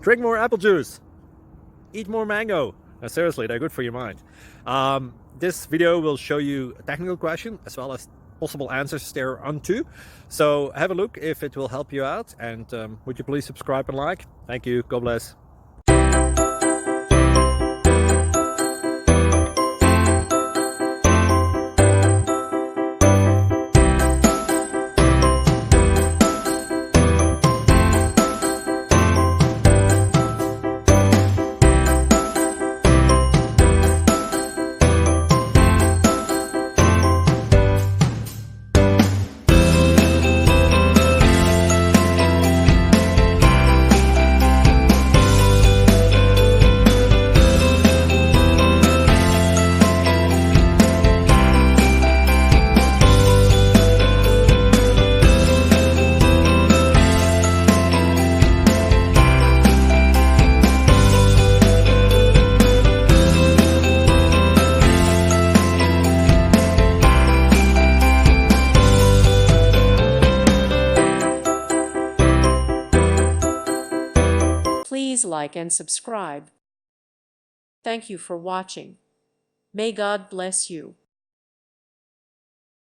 Drink more apple juice. Eat more mango. No, seriously, they're good for your mind. This video will show you a technical question as well as possible answers thereunto. So have a look if it will help you out, and would you please subscribe and like? Thank you. God bless. Please like and subscribe. Thank you for watching. May God bless you.